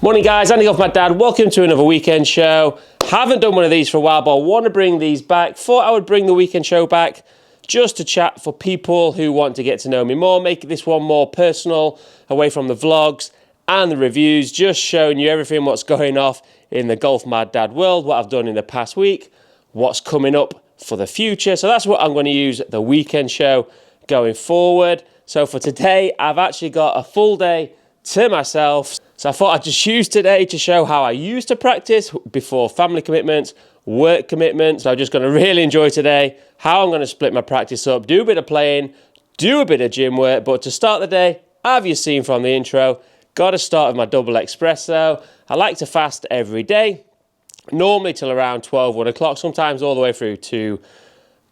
Morning guys, Andy Golf, my dad. Welcome to another weekend show. Haven't done one of these for a while, but I want to bring these back. Thought I would bring the weekend show back just to chat for people who want to get to know me more, make this one more personal, away from the vlogs and the reviews, just showing you everything what's going off in the Golf Mad Dad world, what I've done in the past week, what's coming up for the future. So that's what I'm going to use the weekend show going forward. So for today, I've actually got a full day to myself. So I thought I'd just use today to show how I used to practice before family commitments, work commitments. So I'm just going to really enjoy today, how I'm going to split my practice up, do a bit of playing, do a bit of gym work. But to start the day, have you seen from the intro, got to start with my double espresso. I like to fast every day, normally till around 12, 1 o'clock, sometimes all the way through to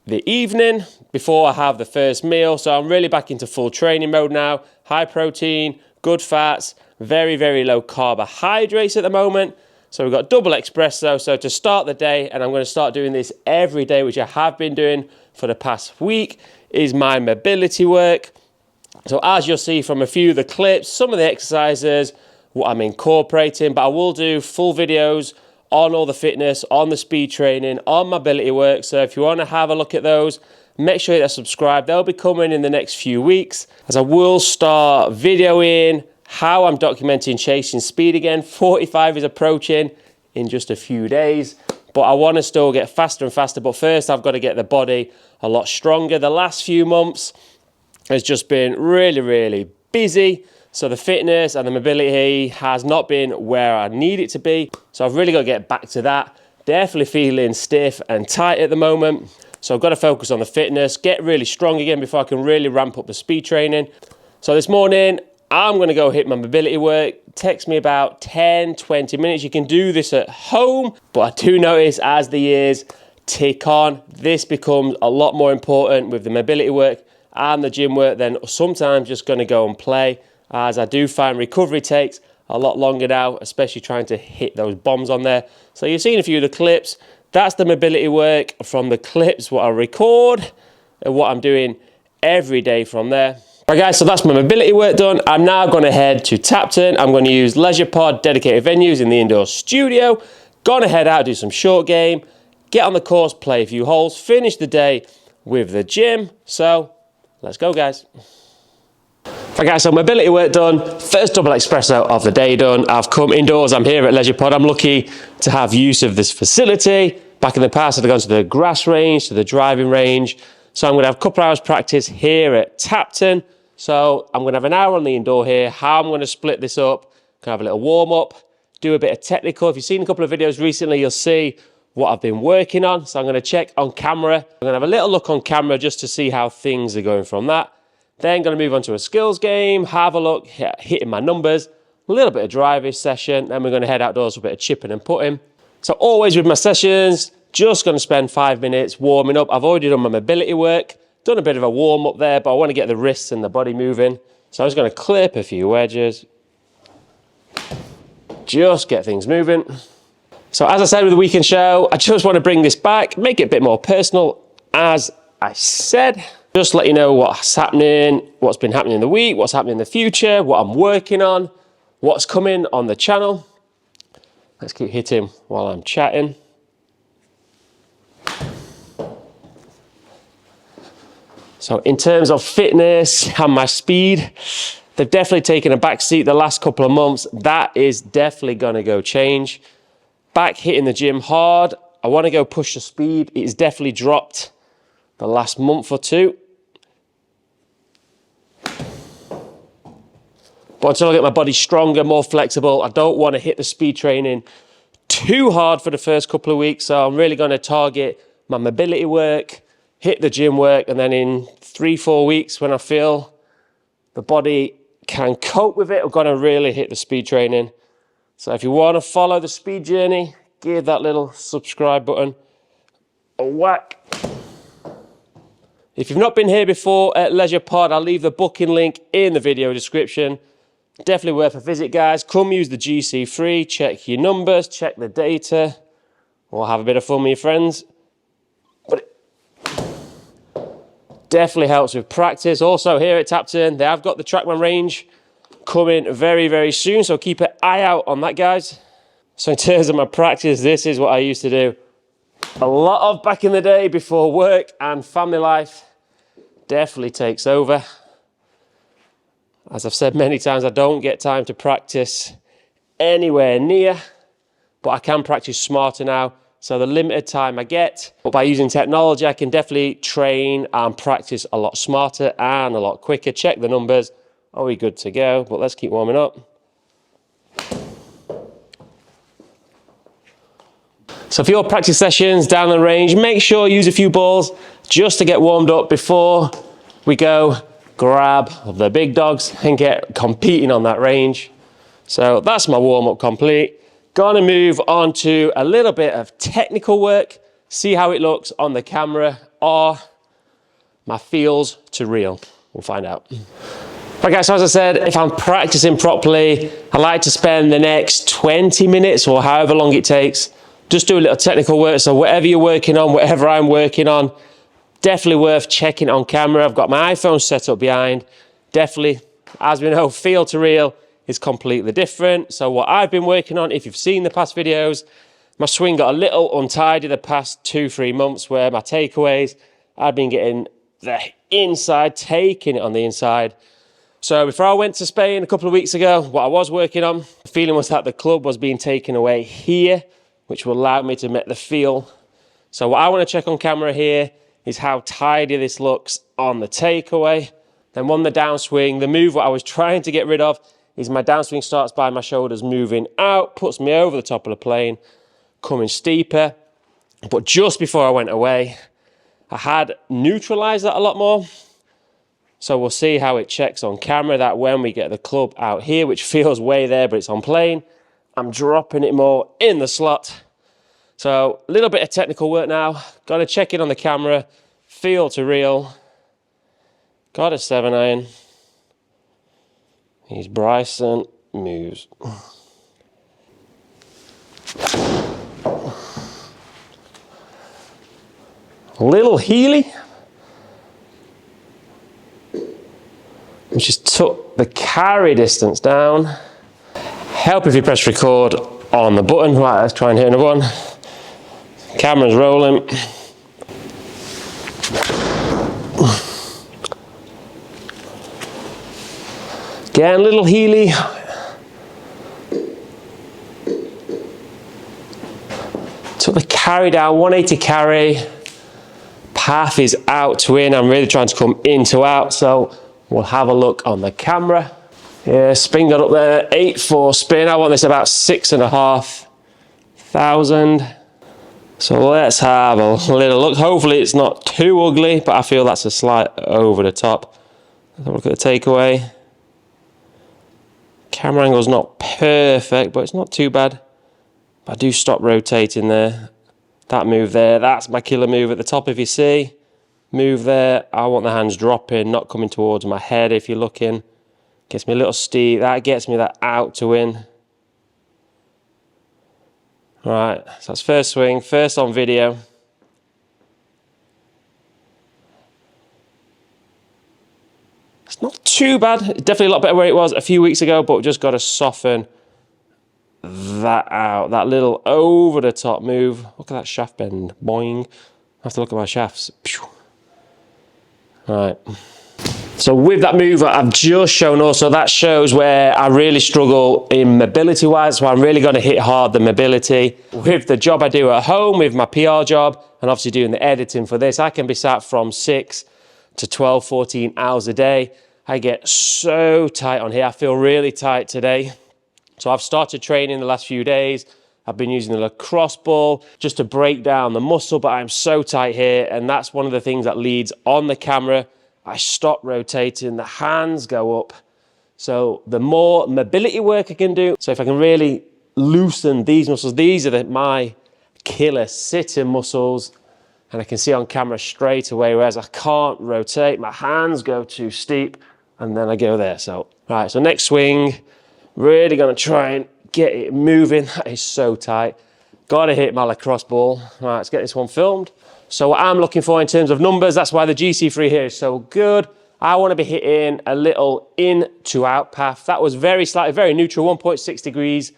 the evening before I have the first meal. So I'm really back into full training mode now, high protein, good fats, very, very low carbohydrates at the moment. So we've got double espresso. So to start the day, and I'm going to start doing this every day, which I have been doing for the past week, is my mobility work. So as you'll see from a few of the clips, some of the exercises, what I'm incorporating, but I will do full videos on all the fitness, on the speed training, on mobility work. So if you want to have a look at those, make sure you're subscribed. They'll be coming in the next few weeks, as I will start videoing how I'm documenting chasing speed again. 45 is approaching in just a few days, but I want to still get faster and faster. But first, I've got to get the body a lot stronger. The last few months has just been really, really busy. So the fitness and the mobility has not been where I need it to be. So I've really got to get back to that. Definitely feeling stiff and tight at the moment. So I've got to focus on the fitness, get really strong again before I can really ramp up the speed training. So this morning, I'm going to go hit my mobility work. It takes me about 10, 20 minutes. You can do this at home, but I do notice as the years tick on, this becomes a lot more important with the mobility work and the gym work than sometimes just going to go and play, as I do find recovery takes a lot longer now, especially trying to hit those bombs on there. So you've seen a few of the clips. That's the mobility work from the clips, what I record and what I'm doing every day from there. Right guys, so that's my mobility work done. I'm now going to head to Tapton. I'm going to use Leisure Pod dedicated venues in the indoor studio. Gonna head out, do some short game, get on the course, play a few holes, finish the day with the gym. So let's go guys. Right guys, so mobility work done. First double espresso of the day done. I've come indoors, I'm here at Leisure Pod. I'm lucky to have use of this facility. Back in the past, I've gone to the grass range, to the driving range. So I'm going to have a couple hours practice here at Tapton. So I'm going to have an hour on the indoor here. How I'm going to split this up, can have a little warm up, do a bit of technical. If you've seen a couple of videos recently, you'll see what I've been working on. So I'm going to check on camera. I'm going to have a little look on camera just to see how things are going from that. Then going to move on to a skills game, have a look, hitting my numbers, a little bit of driving session. Then we're going to head outdoors for a bit of chipping and putting. So always with my sessions, just going to spend 5 minutes warming up. I've already done my mobility work, done a bit of a warm up there, but I want to get the wrists and the body moving. So I'm just going to clip a few wedges, just get things moving. So as I said with the weekend show, I just want to bring this back, make it a bit more personal. As I said, just let you know what's happening, what's been happening in the week, what's happening in the future, what I'm working on, what's coming on the channel. Let's keep hitting while I'm chatting. So in terms of fitness and my speed, they've definitely taken a back seat the last couple of months. That is definitely going to go change. Back hitting the gym hard. I want to go push the speed. It's definitely dropped the last month or two. But until I get my body stronger, more flexible, I don't want to hit the speed training too hard for the first couple of weeks. So I'm really going to target my mobility work, hit the gym work, and then in 3-4 weeks when I feel the body can cope with it, I'm going to really hit the speed training. So if you want to follow the speed journey, give that little subscribe button a whack. If you've not been here before at Leisure Pod, I'll leave the booking link in the video description. Definitely worth a visit, guys. Come use the GC free, check your numbers, check the data, or have a bit of fun with your friends. But definitely helps with practice. Also here at Tapton, they have got the Trackman range coming very, very soon. So keep an eye out on that, guys. So in terms of my practice, this is what I used to do a lot of back in the day before work and family life definitely takes over. As I've said many times, I don't get time to practice anywhere near, but I can practice smarter now. So the limited time I get, but by using technology, I can definitely train and practice a lot smarter and a lot quicker. Check the numbers. Are we good to go? But let's keep warming up. So for your practice sessions down the range, make sure you use a few balls just to get warmed up before we go grab the big dogs and get competing on that range. So that's my warm-up complete. Gonna move on to a little bit of technical work, see how it looks on the camera or my feels to reel. We'll find out. Right guys, so as I said, if I'm practicing properly, I like to spend the next 20 minutes or however long it takes, just do a little technical work. So whatever you're working on, whatever I'm working on, definitely worth checking on camera. I've got my iPhone set up behind. Definitely, as we know, feel to reel is completely different. So what I've been working on, if you've seen the past videos, my swing got a little untidy the past 2-3 months where my takeaways, I've been getting the inside, taking it on the inside. So before I went to Spain a couple of weeks ago, what I was working on, the feeling was that the club was being taken away here, which will allow me to make the feel. So what I want to check on camera here is how tidy this looks on the takeaway. Then on the downswing, the move what I was trying to get rid of is my downswing starts by my shoulders moving out, puts me over the top of the plane, coming steeper. But just before I went away, I had neutralized that a lot more. So we'll see how it checks on camera, that when we get the club out here, which feels way there, but it's on plane, I'm dropping it more in the slot. So a little bit of technical work now. Got to check it on the camera, feel to reel. Got a 7-iron. He's Bryson moves. Little Healy. Which just took the carry distance down. Help if you press record on the button. Right, let's try and hit another one. Camera's rolling. Again, Little Healy. Took the carry down, 180 carry. Path is out to in. I'm really trying to come in to out, so we'll have a look on the camera. Yeah, spin got up there, 8.4 spin. I want this about 6,500. So let's have a little look. Hopefully it's not too ugly, but I feel that's a slight over the top. Let's have a look at the takeaway. Camera angle's not perfect, but it's not too bad. I do stop rotating there. That move there, that's my killer move at the top if you see. Move there, I want the hands dropping, not coming towards my head if you're looking. Gets me a little steep, that gets me that out to in. Alright, so that's first swing, first on video. It's not too bad, it's definitely a lot better where it was a few weeks ago, but just got to soften that out. That little over the top move. Look at that shaft bend, boing. I have to look at my shafts. Alright. So with that move that I've just shown also, that shows where I really struggle in mobility wise, so I'm really going to hit hard the mobility. With the job I do at home, with my PR job, and obviously doing the editing for this, I can be sat from 6 to 12, 14 hours a day. I get so tight on here. I feel really tight today. So I've started training the last few days. I've been using the lacrosse ball just to break down the muscle, but I'm so tight here, and that's one of the things that leads on the camera. I stop rotating, the hands go up. So the more mobility work I can do, so if I can really loosen these muscles, these are my killer sitting muscles, and I can see on camera straight away, whereas I can't rotate, my hands go too steep, and then I go there. So, right, so next swing, really gonna try and get it moving. That is so tight. Gotta hit my lacrosse ball. Right, let's get this one filmed. So what I'm looking for in terms of numbers, that's why the GC3 here is so good. I want to be hitting a little in to out path. That was very neutral, 1.6 degrees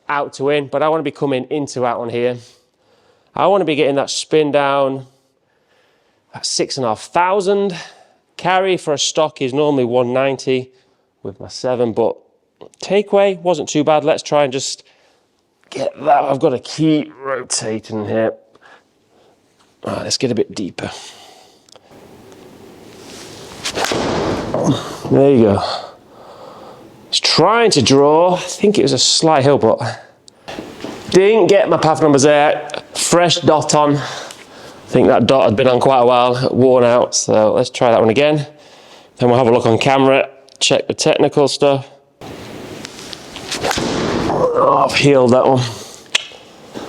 out to in, but I want to be coming into out on here. I want to be getting that spin down at 6,500. Carry for a stock is normally 190 with my 7, but takeaway wasn't too bad. Let's try and just get that. I've got to keep rotating here. All right, let's get a bit deeper. There you go. It's trying to draw. I think it was a slight hill, but didn't get my path numbers there. Fresh dot on. I think that dot had been on quite a while, worn out. So let's try that one again. Then we'll have a look on camera, check the technical stuff. Oh, I've healed that one.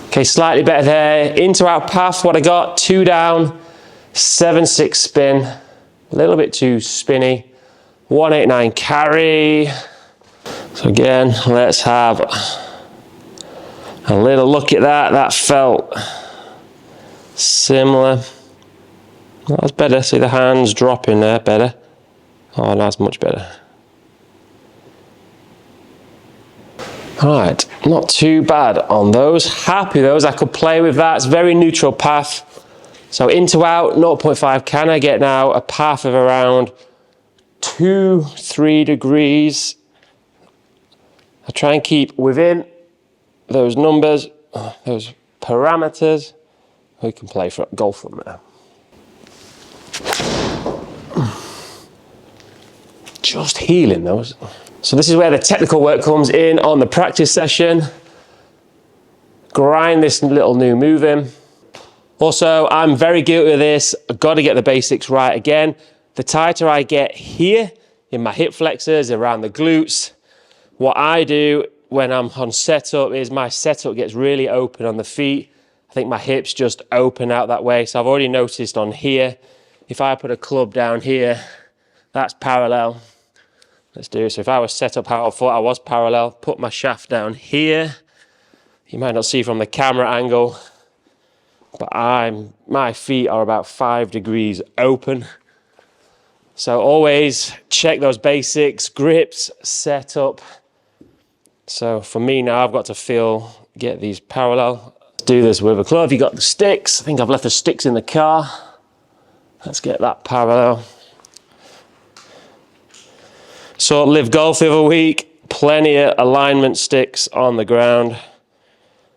Okay, slightly better there. Into out path, what I got, 2 down, 7-6 spin. A little bit too spinny. 189 carry. So again, let's have a little look at that. That felt similar. That's better. See the hands dropping there, better. Oh, that's much better. All right, not too bad on those. Happy those, I could play with that. It's very neutral path. So into out, 0.5. Can I get now a path of around 2-3 degrees? I try and keep within those numbers, those parameters. We can play for golf from there. Just healing those. So this is where the technical work comes in on the practice session. Grind this little new move in. Also, I'm very guilty of this. I've got to get the basics right again. The tighter I get here in my hip flexors, around the glutes, what I do when I'm on setup is my setup gets really open on the feet. I think my hips just open out that way. So I've already noticed on here, if I put a club down here, that's parallel. Let's do it. So if I was set up how I thought I was parallel, put my shaft down here. You might not see from the camera angle, but my feet are about 5 degrees open. So always check those basics, grips, setup. So for me now, I've got to get these parallel. Do this with a club. You got the sticks. I think I've left the sticks in the car. Let's get that parallel. So Live Golf the other week, plenty of alignment sticks on the ground.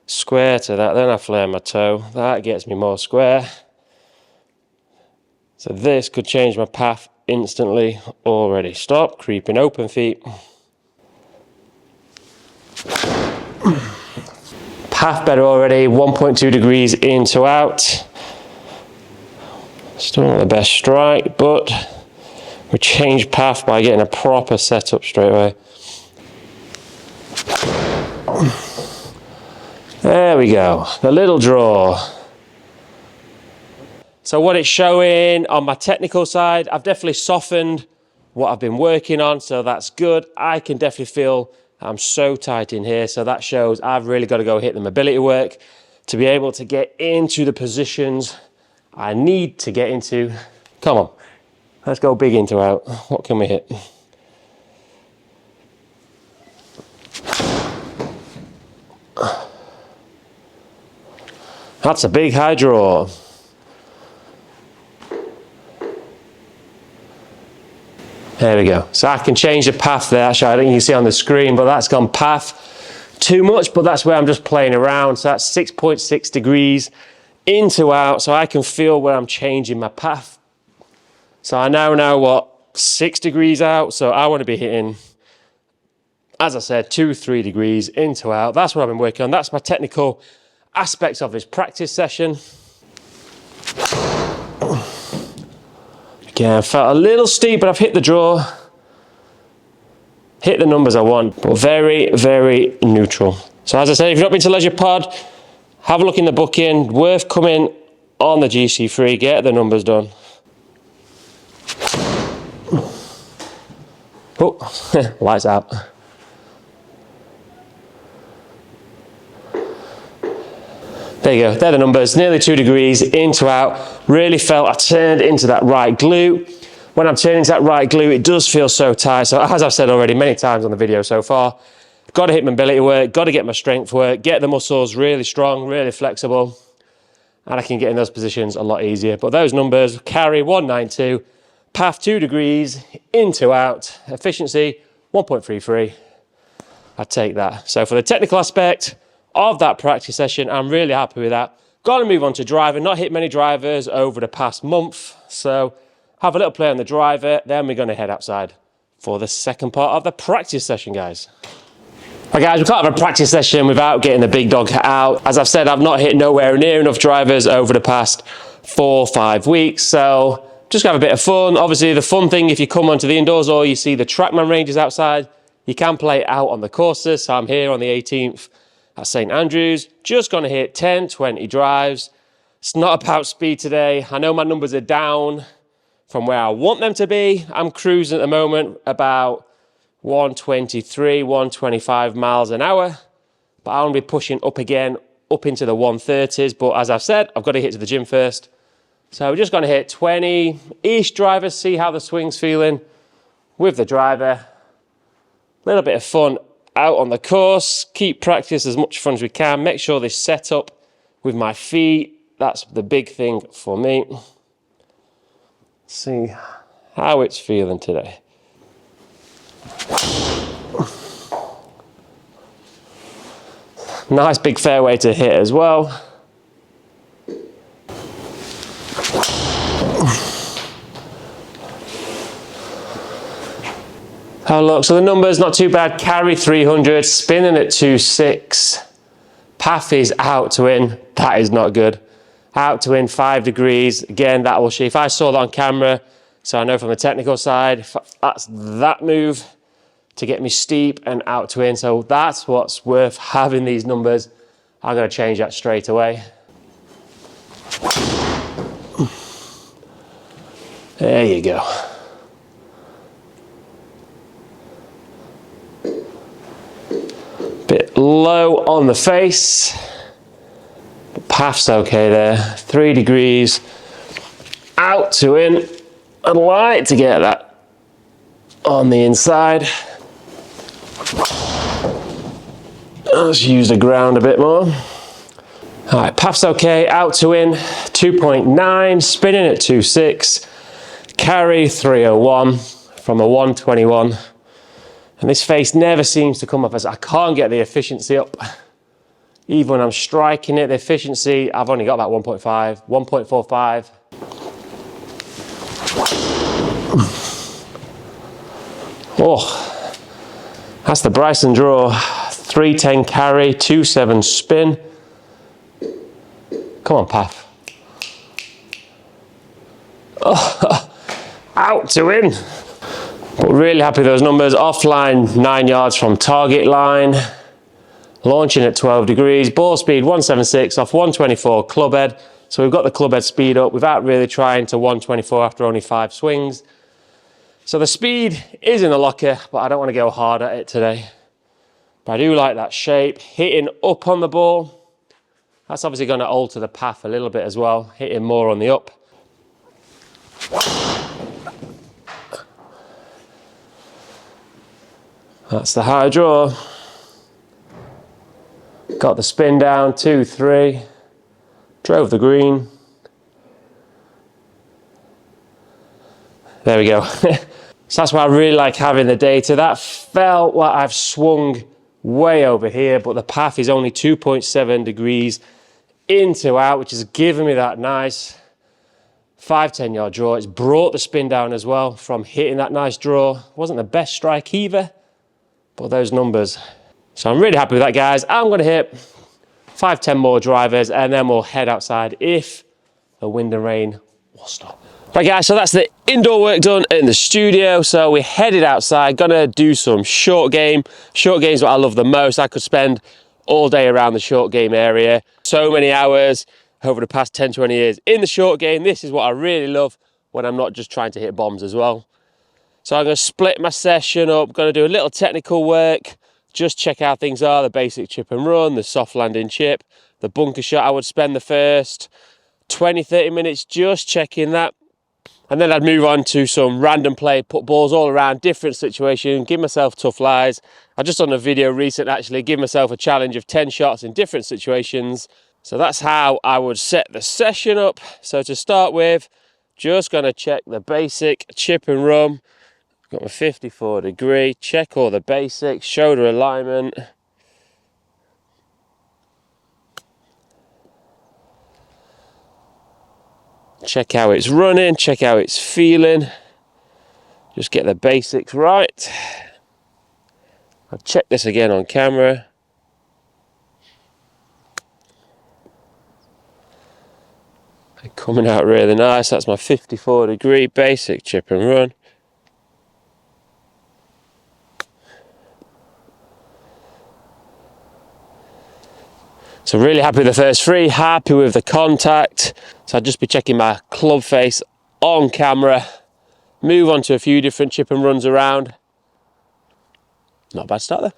Square to that, then I flare my toe. That gets me more square. So this could change my path instantly already. Stop, creeping open feet. Path better already, 1.2 degrees in to out. Still not the best strike, but we change path by getting a proper setup straight away. There we go, the little draw. So what it's showing on my technical side, I've definitely softened what I've been working on, so that's good. I can definitely feel I'm so tight in here, so that shows I've really got to go hit the mobility work to be able to get into the positions I need to get into. Come on, let's go big into out. What can we hit? That's a big high draw. There we go. So I can change the path there. Actually, I don't think you can see on the screen, but that's gone path too much, but that's where I'm just playing around. So that's 6.6 degrees into out. So I can feel where I'm changing my path. So I now know what, 6 degrees out. So I want to be hitting, as I said, 2-3 degrees into out. That's what I've been working on. That's my technical aspects of this practice session. Again, felt a little steep, but I've hit the draw. Hit the numbers I want, but very, very neutral. So as I said, if you've not been to Leisure Pod, have a look in the booking. Worth coming on the GC3, get the numbers done. Oh, lights out. There you go, they're the numbers, nearly 2 degrees into out. Really felt I turned into that right glute. when I'm turning to that right glute, it does feel so tight. So as I've said already many times on the video so far, got to hit mobility work, got to get my strength work, get the muscles really strong, really flexible, and I can get in those positions a lot easier. But those numbers, carry 192, path 2 degrees, in to out, efficiency 1.33. I take that. So for the technical aspect of that practice session, I'm really happy with that. Got to move on to driving. Not hit many drivers over the past month, so have a little play on the driver, then we're going to head outside for the second part of the practice session, guys. Right, guys, we can't have a practice session without getting the big dog out. As I've said, I've not hit nowhere near enough drivers over the past 4 or 5 weeks, so just have a bit of fun. Obviously, the fun thing, if you come onto the indoors or you see the Trackman ranges outside, you can play out on the courses. So I'm here on the 18th at St Andrews, just going to hit 10, 20 drives. It's not about speed today. I know my numbers are down from where I want them to be. I'm cruising at the moment about 123, 125 miles an hour, but I want to be pushing up again, up into the 130s. But as I've said, I've got to hit to the gym first. So we're just going to hit 20-ish drivers, see how the swing's feeling with the driver. A little bit of fun out on the course. Keep practice as much fun as we can. Make sure they set up with my feet. That's the big thing for me. See how it's feeling today. Nice big fairway to hit as well. Have a look. So the numbers not too bad. Carry 300, spinning at 2.6. Path is out to in. That is not good. Out to in 5 degrees. Again, that will show. If I saw that on camera, so I know from the technical side, that's that move to get me steep and out to in. So that's what's worth having these numbers. I'm going to change that straight away. There you go. Bit low on the face. The path's okay there. 3 degrees. Out to in. I'd like to get that on the inside. Let's use the ground a bit more. All right, path's okay. Out to in. 2.9. Spinning at 2.6. Carry 301 from a 121. And this face never seems to come up as I can't get the efficiency up. Even when I'm striking it, the efficiency, I've only got about 1.5, 1.45. Oh, that's the Bryson draw. 310 carry, 2.7 spin. Come on, Path. Oh, out to in. But really happy with those numbers. Offline, 9 yards from target line. Launching at 12 degrees. Ball speed 176 off 124 club head. So we've got the club head speed up without really trying to 124 after only 5 swings. So the speed is in the locker, but I don't want to go hard at it today. But I do like that shape. Hitting up on the ball. That's obviously going to alter the path a little bit as well. Hitting more on the up. That's the high draw. Got the spin down, 2, 3. Drove the green. There we go. So that's why I really like having the data. That felt like I've swung way over here, but the path is only 2.7 degrees in to out, which is giving me that nice 5-10 yard draw. It's brought the spin down as well from hitting that nice draw. Wasn't the best strike either, but those numbers. So I'm really happy with that, guys. I'm going to hit 5-10 more drivers and then we'll head outside if the wind and rain will stop. Right, guys, so that's the indoor work done in the studio. So we're headed outside, gonna do some short game. Short game is what I love the most. I could spend all day around the short game area. So many hours over the past 10, 20 years in the short game. This is what I really love when I'm not just trying to hit bombs as well. So I'm gonna split my session up, gonna do a little technical work, just check how things are, the basic chip and run, the soft landing chip, the bunker shot. I would spend the first 20, 30 minutes just checking that. And then I'd move on to some random play, put balls all around, different situations, give myself tough lies. I just done a video recent actually, give myself a challenge of 10 shots in different situations. So that's how I would set the session up. So to start with, just gonna check the basic chip and run. Got my 54 degree, check all the basics, shoulder alignment. Check how it's running, check how it's feeling. Just get the basics right. I'll check this again on camera. Coming out really nice. That's my 54 degree basic chip and run. So really happy with the first three, happy with the contact. So I'll just be checking my club face on camera. Move on to a few different chip and runs around. Not a bad start there.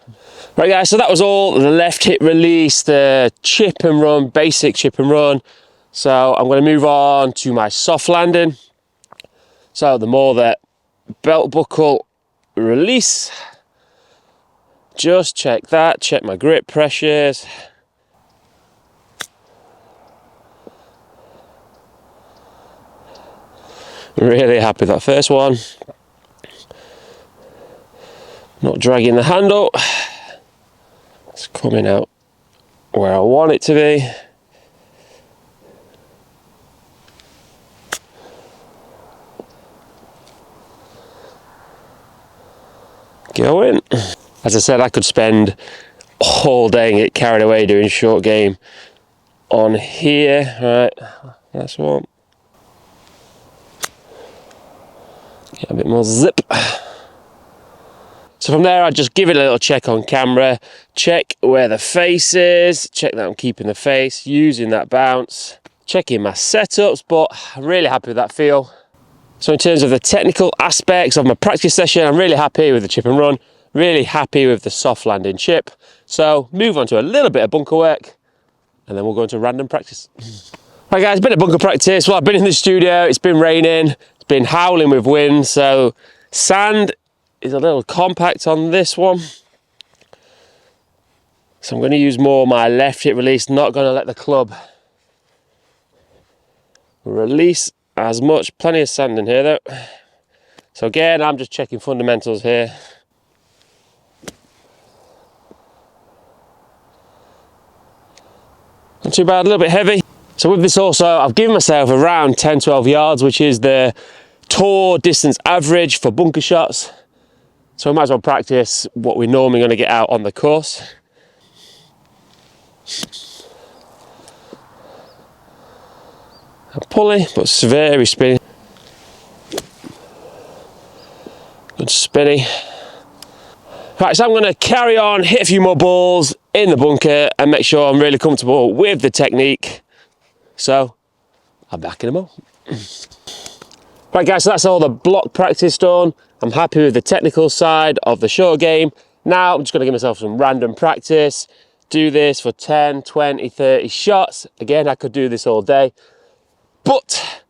Right guys, so that was all the left hip release, the chip and run, basic chip and run. So I'm going to move on to my soft landing. So the more that belt buckle release. Just check that, check my grip pressures. Really happy with that first one. Not dragging the handle. It's coming out where I want it to be. Going. As I said, I could spend all day and get carried away doing short game on here. Right, that's one. Get a bit more zip. So from there, I just give it a little check on camera, check where the face is, check that I'm keeping the face, using that bounce, checking my setups, but I'm really happy with that feel. So in terms of the technical aspects of my practice session, I'm really happy with the chip and run, really happy with the soft landing chip. So move on to a little bit of bunker work, and then we'll go into random practice. Right guys, been a bunker practice. Well, I've been in the studio, it's been raining, it's been howling with wind, so sand is a little compact on this one. So I'm going to use more my left hip release, not going to let the club release as much. Plenty of sand in here though. So again, I'm just checking fundamentals here. Not too bad, a little bit heavy. So with this also, I've given myself around 10-12 yards, which is the tour distance average for bunker shots. So we might as well practice what we're normally going to get out on the course. A pulley, but it's very spinny. Good spinny. Right, so I'm going to carry on, hit a few more balls in the bunker and make sure I'm really comfortable with the technique. So, I'm back in a moment. Right guys, so that's all the block practice done. I'm happy with the technical side of the short game. Now I'm just going to give myself some random practice. Do this for 10, 20, 30 shots. Again, I could do this all day. But,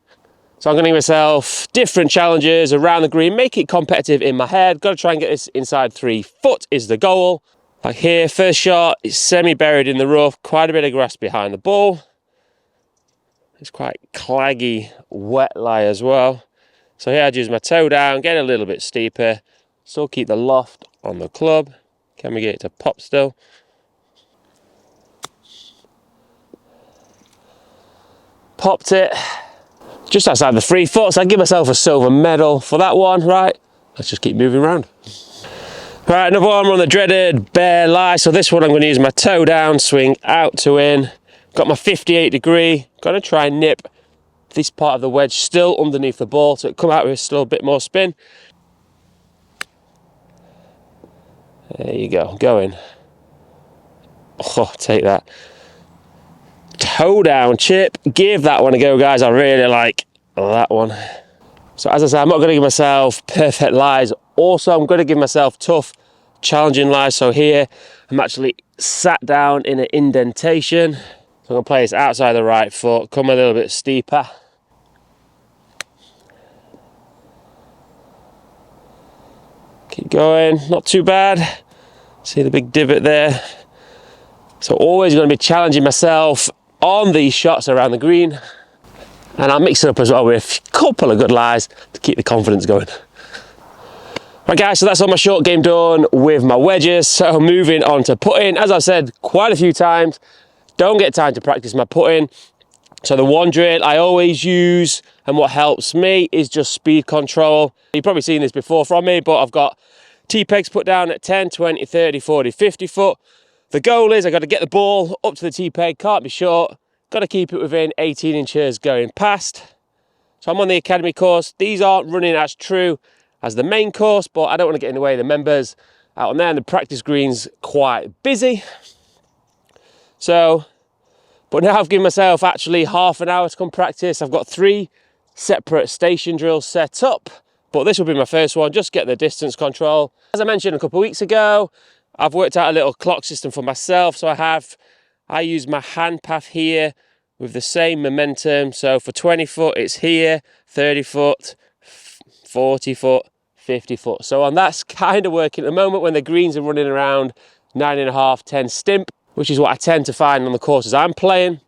so I'm going to give myself different challenges around the green, make it competitive in my head. Got to try and get this inside 3 foot is the goal. Like here, first shot, it's semi-buried in the rough, quite a bit of grass behind the ball. It's quite claggy, wet lie as well. So here I'd use my toe down, get a little bit steeper, still keep the loft on the club. Can we get it to pop still? Popped it just outside the 3 foot, so I give myself a silver medal for that one. Right, let's just keep moving around. Right, another one, we're on the dreaded bare lie. So this one I'm going to use my toe down, swing out to in. Got my 58 degree, going to try and nip this part of the wedge still underneath the ball, so it come out with still a bit more spin. There you go, going. Oh, take that. Toe down chip, give that one a go guys, I really like that one. So as I said, I'm not going to give myself perfect lies, also I'm going to give myself tough, challenging lies. So here, I'm actually sat down in an indentation. So I'm going to play this outside the right foot, come a little bit steeper. Keep going, not too bad. See the big divot there. So always going to be challenging myself on these shots around the green. And I'll mix it up as well with a couple of good lies to keep the confidence going. Right guys, so that's all my short game done with my wedges. So moving on to putting. As I've said quite a few times, don't get time to practice my putting. So the one drill I always use and what helps me is just speed control. You've probably seen this before from me, but I've got T-pegs put down at 10, 20, 30, 40, 50 foot. The goal is I've got to get the ball up to the T-peg, can't be short, got to keep it within 18 inches going past. So I'm on the academy course. These aren't running as true as the main course, but I don't want to get in the way of the members out on there, and the practice green's quite busy. So, but now I've given myself actually half an hour to come practice. I've got 3 separate station drills set up, but this will be my first one, just get the distance control. As I mentioned a couple of weeks ago, I've worked out a little clock system for myself. So I use my hand path here with the same momentum. So for 20 foot, it's here, 30 foot, 40 foot, 50 foot. So on that's kind of working at the moment when the greens are running around 9.5, 10 stimp, which is what I tend to find on the courses I'm playing.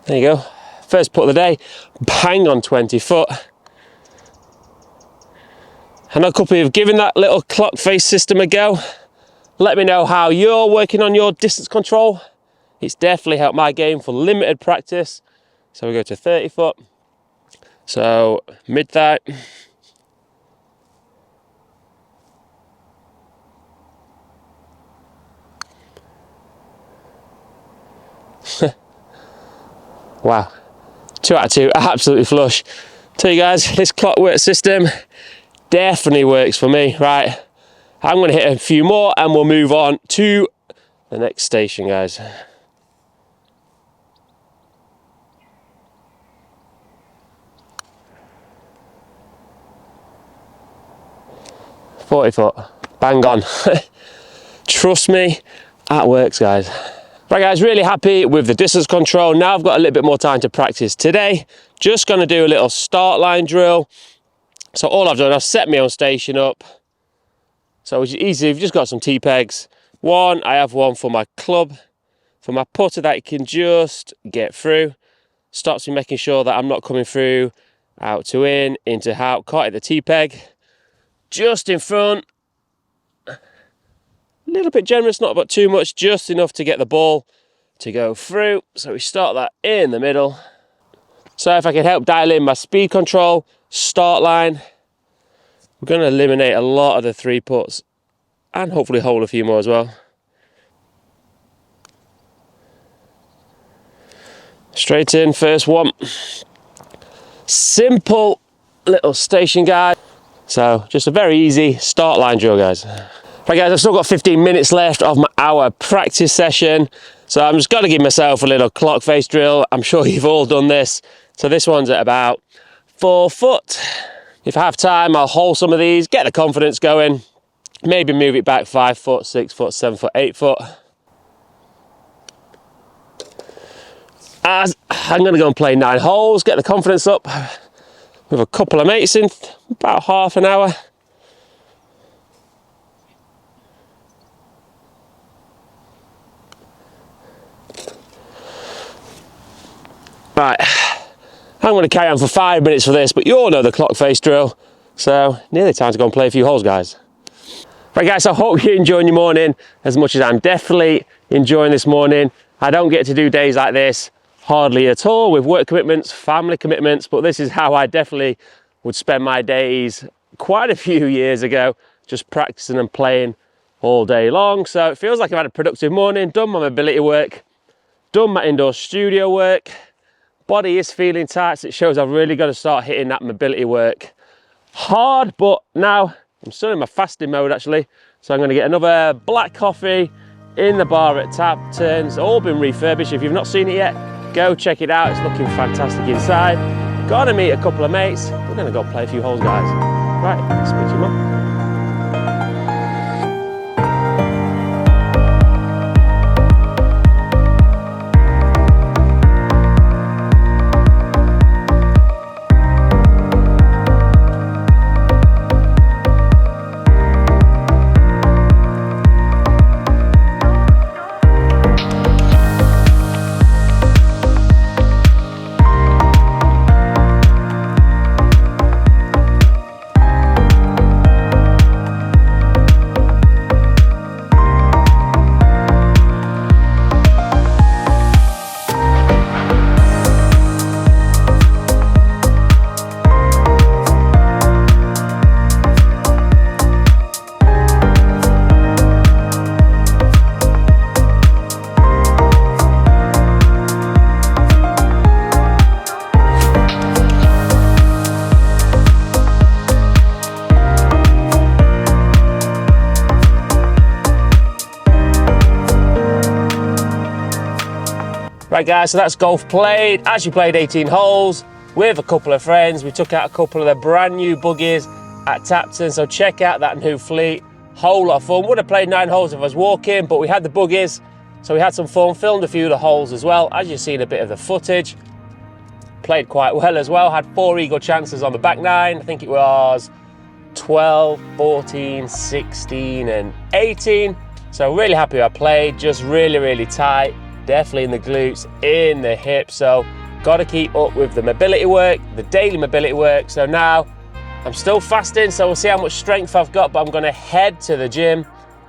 There you go. First putt of the day, bang on 20 foot. And a couple of giving that little clock face system a go. Let me know how you're working on your distance control. It's definitely helped my game for limited practice. So we go to 30 foot. So mid thigh. Wow, 2 out of 2, absolutely flush. Tell you guys, this clockwork system definitely works for me. Right, I'm going to hit a few more and we'll move on to the next station, guys. .40 foot, bang on. Trust me, that works, guys. Right guys, really happy with the distance control. Now I've got a little bit more time to practice today. Just going to do a little start line drill. So all I've done, I've set my own station up. So it's easy, you've just got some T-pegs. One, I have one for my club, for my putter that you can just get through. Stops me making sure that I'm not coming through out to in, into out, caught at the T-peg. Just in front. A little bit generous, not about too much, just enough to get the ball to go through. So we start that in the middle. So if I can help dial in my speed control, start line, we're going to eliminate a lot of the 3 putts and hopefully hold a few more as well. Straight in, first one. Simple little station guide. So just a very easy start line drill, guys. Right guys, I've still got 15 minutes left of my hour practice session. So I'm just going to give myself a little clock face drill. I'm sure you've all done this. So this one's at about 4 foot. If I have time, I'll hold some of these, get the confidence going. Maybe move it back 5 foot, 6 foot, 7 foot, 8 foot. As I'm going to go and play 9 holes, get the confidence up with a couple of mates in about half an hour. Right, I'm going to carry on for 5 minutes for this, but you all know the clock face drill. So nearly time to go and play a few holes, guys. Right guys, I hope you're enjoying your morning as much as I'm definitely enjoying this morning. I don't get to do days like this hardly at all with work commitments, family commitments, but this is how I definitely would spend my days quite a few years ago, just practicing and playing all day long. So it feels like I've had a productive morning, done my mobility work, done my indoor studio work. Body is feeling tight, so it shows I've really got to start hitting that mobility work hard. But now I'm still in my fasting mode actually, so I'm going to get another black coffee in the bar at Tapton. It's all been refurbished. If you've not seen it yet, go check it out. It's looking fantastic inside. Gotta meet a couple of mates. We're going to go play a few holes, guys. Right, speak to you, mum. Right guys, so that's golf played. Actually played 18 holes with a couple of friends. We took out a couple of the brand new buggies at Tapton, so check out that new fleet. Whole lot of fun. Would have played 9 holes if I was walking, but we had the buggies, so we had some fun. Filmed a few of the holes as well, as you've seen a bit of the footage. Played quite well as well. Had 4 eagle chances on the back 9. I think it was 12, 14, 16 and 18. So really happy I played. Just really tight. Definitely in the glutes, in the hips. So got to keep up with the mobility work, the daily mobility work. So now I'm still fasting, so we'll see how much strength I've got, but I'm going to head to the gym,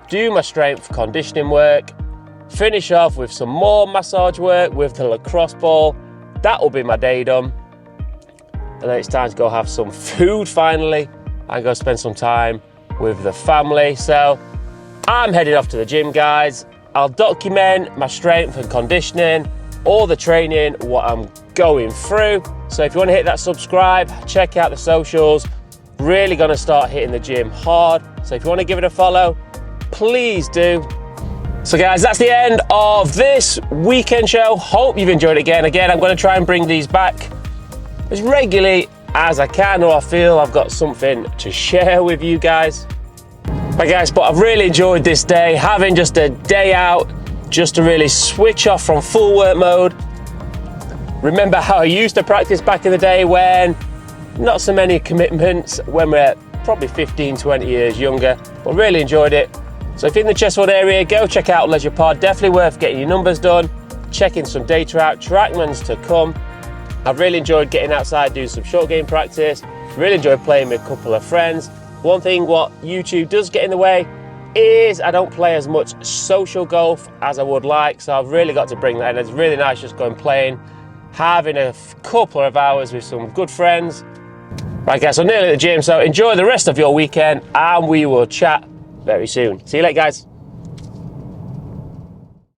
do my strength conditioning work, finish off with some more massage work with the lacrosse ball. That will be my day done. And then it's time to go have some food finally and go spend some time with the family. So I'm headed off to the gym, guys. I'll document my strength and conditioning, all the training, what I'm going through. So if you want to hit that subscribe, check out the socials. Really going to start hitting the gym hard. So if you want to give it a follow, please do. So guys, that's the end of this weekend show. Hope you've enjoyed it again. I'm going to try and bring these back as regularly as I can, or I feel I've got something to share with you guys. Right guys, but I've really enjoyed this day, having just a day out, just to really switch off from full work mode. Remember how I used to practice back in the day when not so many commitments, when we're probably 15, 20 years younger, but really enjoyed it. So if you're in the Chesswood area, go check out Leisure Pod. Definitely worth getting your numbers done, checking some data out, trackmans to come. I've really enjoyed getting outside, doing some short game practice. Really enjoyed playing with a couple of friends. One thing what YouTube does get in the way is I don't play as much social golf as I would like. So I've really got to bring that in. It's really nice just going playing, having a couple of hours with some good friends. Right guys, so nearly at the gym. So enjoy the rest of your weekend and we will chat very soon. See you later guys.